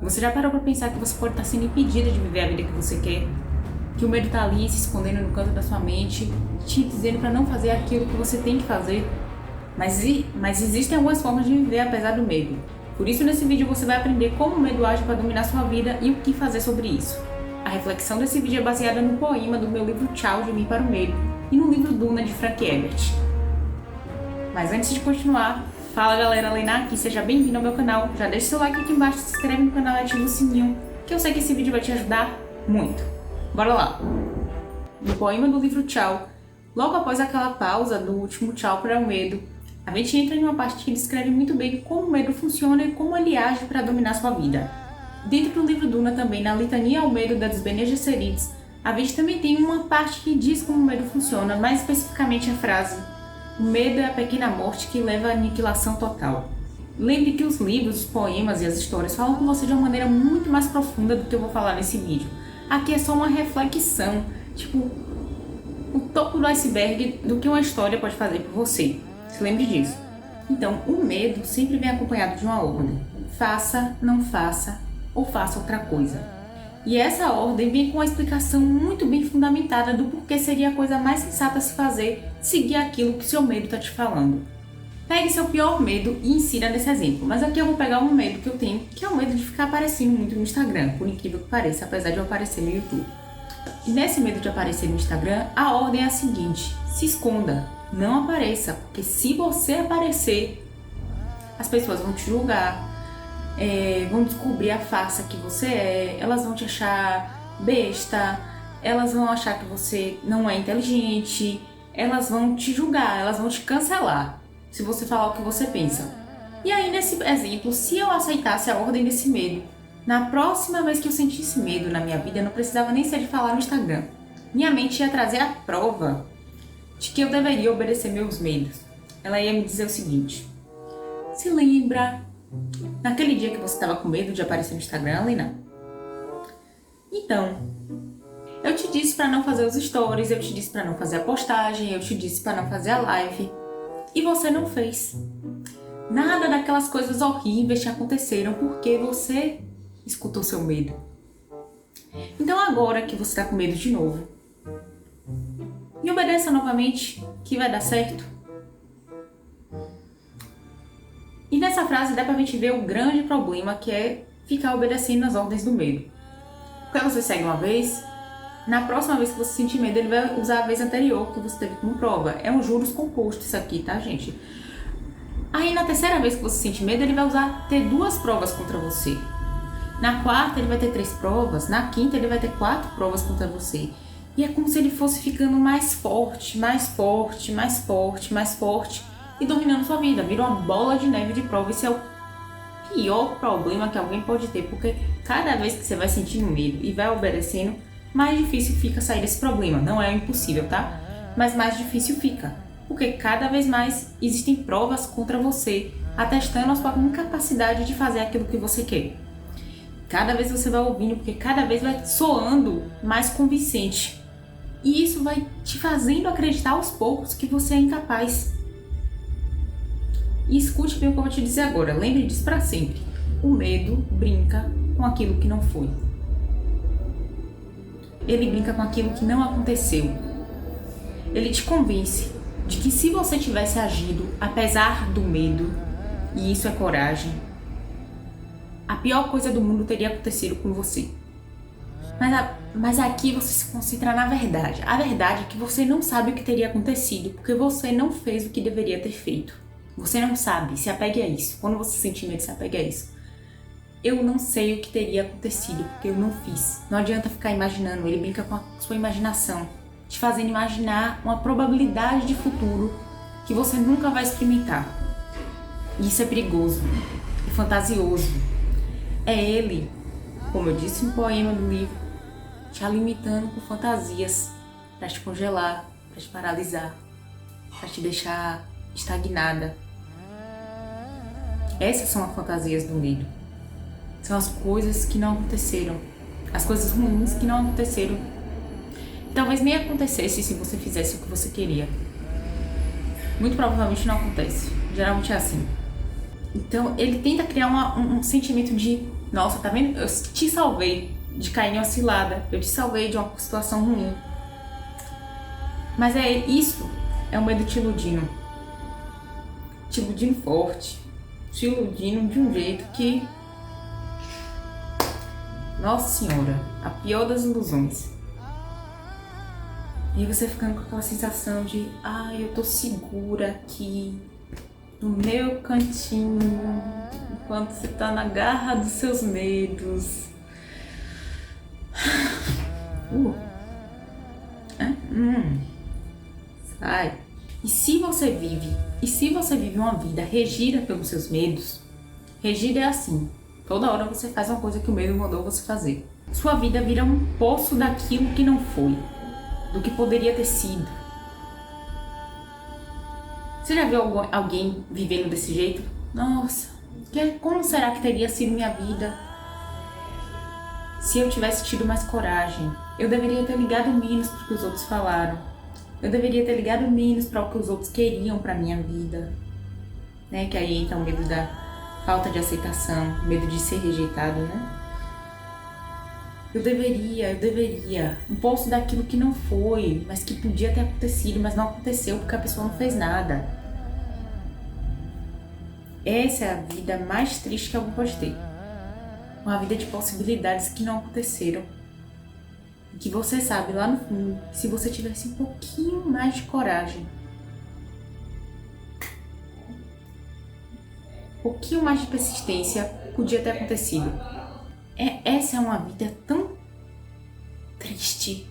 Você já parou pra pensar que você pode estar sendo impedida de viver a vida que você quer? Que o medo tá ali se escondendo no canto da sua mente, te dizendo pra não fazer aquilo que você tem que fazer? Mas existem algumas formas de viver apesar do medo. Por isso, nesse vídeo você vai aprender como o medo age para dominar sua vida e o que fazer sobre isso. A reflexão desse vídeo é baseada no poema do meu livro Tchau, de mim para o medo e no livro Duna, de Frank Herbert. Mas antes de continuar, fala galera, Lena aqui, seja bem-vindo ao meu canal. Já deixa seu like aqui embaixo, se inscreve no canal e ativa o sininho, que eu sei que esse vídeo vai te ajudar muito. Bora lá! No poema do livro Tchau, logo após aquela pausa do último tchau para o medo, a gente entra em uma parte que descreve muito bem como o medo funciona e como ele age para dominar sua vida. Dentro do livro Duna também, na litania ao medo das Bene Gesserits, a gente também tem uma parte que diz como o medo funciona, mais especificamente a frase: o medo é a pequena morte que leva à aniquilação total. Lembre que os livros, os poemas e as histórias falam com você de uma maneira muito mais profunda do que eu vou falar nesse vídeo. Aqui é só uma reflexão, tipo, o topo do iceberg do que uma história pode fazer por você. Se lembre disso. Então, o medo sempre vem acompanhado de uma ordem: faça, não faça ou faça outra coisa. E essa ordem vem com uma explicação muito bem fundamentada do porquê seria a coisa mais sensata a se fazer seguir aquilo que seu medo está te falando. Pegue seu pior medo e insira nesse exemplo, mas aqui eu vou pegar um medo que eu tenho, que é o medo de ficar aparecendo muito no Instagram, por incrível que pareça, apesar de eu aparecer no YouTube. E nesse medo de aparecer no Instagram, a ordem é a seguinte: se esconda, não apareça, porque se você aparecer, as pessoas vão te julgar, vão descobrir a farsa que você é, elas vão te achar besta, elas vão achar que você não é inteligente, elas vão te julgar, elas vão te cancelar se você falar o que você pensa. E aí, nesse exemplo, se eu aceitasse a ordem desse medo, na próxima vez que eu sentisse medo na minha vida, eu não precisava nem ser de falar no Instagram. Minha mente ia trazer a prova de que eu deveria obedecer meus medos. Ela ia me dizer o seguinte: se lembra naquele dia que você estava com medo de aparecer no Instagram, Lena? Então, eu te disse para não fazer os stories, eu te disse para não fazer a postagem, eu te disse para não fazer a live, e você não fez. Nada daquelas coisas horríveis te aconteceram porque você escutou seu medo. Então agora que você está com medo de novo, e obedeça novamente, que vai dar certo. E nessa frase dá pra gente ver o grande problema, que é ficar obedecendo as ordens do medo. Porque você segue uma vez, na próxima vez que você sentir medo, ele vai usar a vez anterior que você teve como prova. É um juros composto isso aqui, tá, gente? Aí na terceira vez que você sentir medo, ele vai ter 2 provas contra você. Na quarta ele vai ter 3 provas, na quinta ele vai ter 4 provas contra você. E é como se ele fosse ficando mais forte, mais forte, mais forte, mais forte e dominando sua vida. Vira uma bola de neve de prova. Esse é o pior problema que alguém pode ter, porque cada vez que você vai sentindo medo e vai obedecendo, mais difícil fica sair desse problema. Não é impossível, tá? Mas mais difícil fica, porque cada vez mais existem provas contra você, atestando a sua incapacidade de fazer aquilo que você quer. Cada vez você vai ouvindo, porque cada vez vai soando mais convincente. E isso vai te fazendo acreditar aos poucos que você é incapaz. E escute bem o que eu vou te dizer agora. Lembre disso para sempre. O medo brinca com aquilo que não foi. Ele brinca com aquilo que não aconteceu. Ele te convence de que se você tivesse agido apesar do medo, e isso é coragem, a pior coisa do mundo teria acontecido com você. Mas aqui você se concentra na verdade. A verdade é que você não sabe o que teria acontecido, porque você não fez o que deveria ter feito. Você não sabe, se apegue a isso. Quando você sentir medo, se apegue a isso. Eu não sei o que teria acontecido, porque eu não fiz. Não adianta ficar imaginando, ele brinca com a sua imaginação, te fazendo imaginar uma probabilidade de futuro que você nunca vai experimentar. E isso é perigoso, é fantasioso. É ele, como eu disse no poema do livro, te alimentando com fantasias para te congelar, para te paralisar, para te deixar estagnada. Essas são as fantasias do medo. São as coisas que não aconteceram, as coisas ruins que não aconteceram. Talvez nem acontecesse se você fizesse o que você queria. Muito provavelmente não acontece. Geralmente é assim. Então ele tenta criar um sentimento de Nossa, tá vendo? Eu te salvei de cair em uma cilada. Eu te salvei de uma situação ruim. Mas isso é o medo te iludindo. Te iludindo forte. Te iludindo de um jeito que... Nossa Senhora, a pior das ilusões. E você ficando com aquela sensação de... eu tô segura aqui, no meu cantinho, enquanto você tá na garra dos seus medos. Sai. E se você vive uma vida regida pelos seus medos, regida é assim, toda hora você faz uma coisa que o medo mandou você fazer. Sua vida vira um poço daquilo que não foi, do que poderia ter sido. Você já viu alguém vivendo desse jeito? Nossa, como será que teria sido minha vida se eu tivesse tido mais coragem? Eu deveria ter ligado menos para o que os outros falaram. Eu deveria ter ligado menos para o que os outros queriam para minha vida. Né? Que aí entra o medo da falta de aceitação, medo de ser rejeitado, né? Eu deveria. Um poço daquilo que não foi, mas que podia ter acontecido, mas não aconteceu porque a pessoa não fez nada. Essa é a vida mais triste que alguém pode ter. Uma vida de possibilidades que não aconteceram. E que você sabe lá no fundo, se você tivesse um pouquinho mais de coragem, um pouquinho mais de persistência, podia ter acontecido. Essa é uma vida tão triste.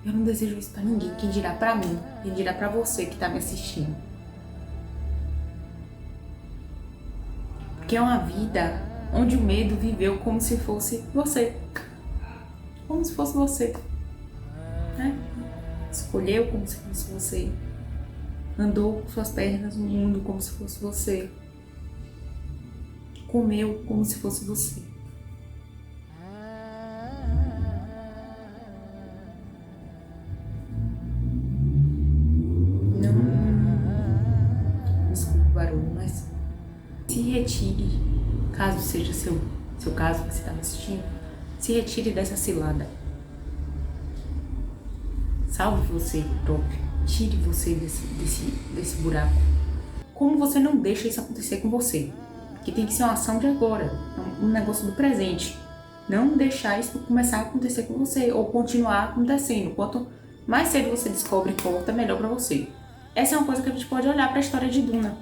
Eu não desejo isso pra ninguém. Quem dirá pra mim? Quem dirá pra você que tá me assistindo? Porque é uma vida onde o medo viveu como se fosse você. Como se fosse você. Né? Escolheu como se fosse você. Andou com suas pernas no mundo como se fosse você. Comeu como se fosse você. Desculpa o barulho, mas se retire, caso seja seu caso que você está me assistindo, se retire dessa cilada. Salve você próprio, tire você desse buraco. Como você não deixa isso acontecer com você? Que tem que ser uma ação de agora, um negócio do presente. Não deixar isso começar a acontecer com você ou continuar acontecendo. Quanto mais cedo você descobre e corta, melhor para você. Essa é uma coisa que a gente pode olhar para a história de Duna,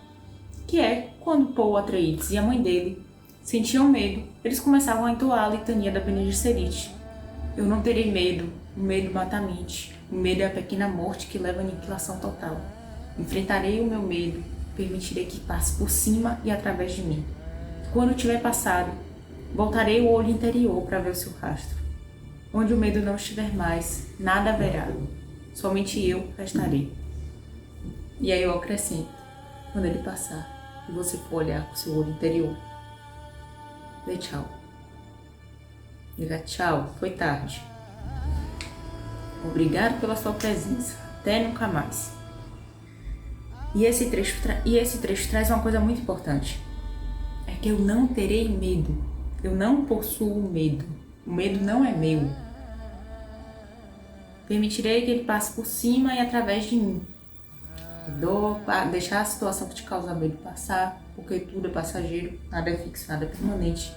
que é quando Paul Atreides e a mãe dele sentiam medo, eles começavam a entoar a litania da Bene Gesserit. Eu não terei medo, o medo mata a mente, o medo é a pequena morte que leva à aniquilação total. Enfrentarei o meu medo, permitirei que passe por cima e através de mim. Quando tiver passado, voltarei o olho interior para ver o seu rastro. Onde o medo não estiver mais, nada haverá, somente eu restarei. E aí eu acrescento, quando ele passar e você for olhar com o seu olho interior, dê tchau. Diga tchau, foi tarde. Obrigado pela sua presença. Até nunca mais. E esse trecho traz uma coisa muito importante. É que eu não terei medo. Eu não possuo medo. O medo não é meu. Permitirei que ele passe por cima e através de mim. Deixar a situação que te causa medo passar, porque tudo é passageiro, nada é fixo, nada é permanente.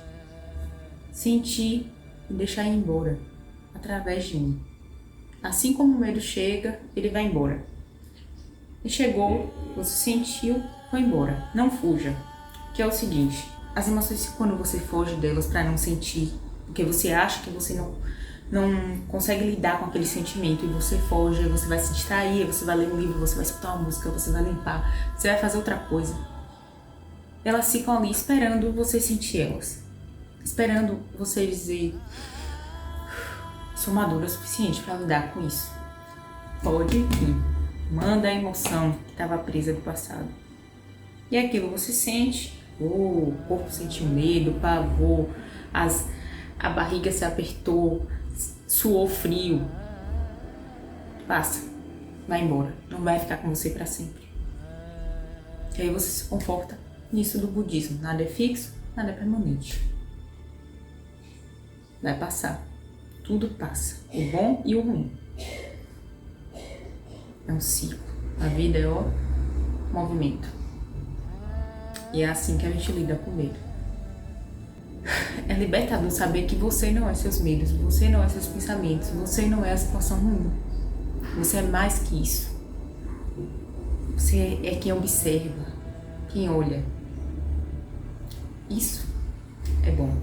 Sentir e deixar ir embora, através de mim. Assim como o medo chega, ele vai embora. Ele chegou, você sentiu, foi embora. Não fuja. Que é o seguinte, as emoções, quando você foge delas para não sentir, porque você acha que você não consegue lidar com aquele sentimento e você foge, você vai se distrair, você vai ler um livro, você vai escutar uma música, você vai limpar, você vai fazer outra coisa. Elas ficam ali esperando você sentir elas. Esperando você dizer, sou madura o suficiente para lidar com isso. Pode ir. Manda a emoção que estava presa do passado. E aquilo você sente, o corpo sentiu medo, pavor, a barriga se apertou, suou frio. Passa, vai embora, não vai ficar com você para sempre. E aí você se conforta nisso do budismo. Nada é fixo, nada é permanente. vai passar. Tudo passa, o bom e o ruim. É um ciclo. A vida é o movimento. E é assim que a gente lida com medo. É libertador saber que você não é seus medos, você não é seus pensamentos, você não é a situação ruim. Você é mais que isso. Você é quem observa, quem olha. Isso é bom.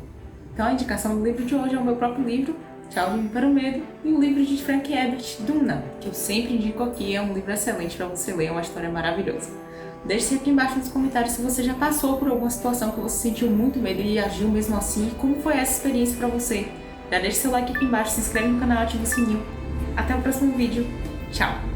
Então a indicação do livro de hoje é o meu próprio livro, Tchau Vim para o Medo, e o livro de Frank Herbert, Duna, que eu sempre indico aqui, é um livro excelente para você ler, é uma história maravilhosa. Deixe aqui embaixo nos comentários se você já passou por alguma situação que você sentiu muito medo e agiu mesmo assim, e como foi essa experiência para você. Já deixe seu like aqui embaixo, se inscreve no canal e ativa o sininho. Até o próximo vídeo. Tchau!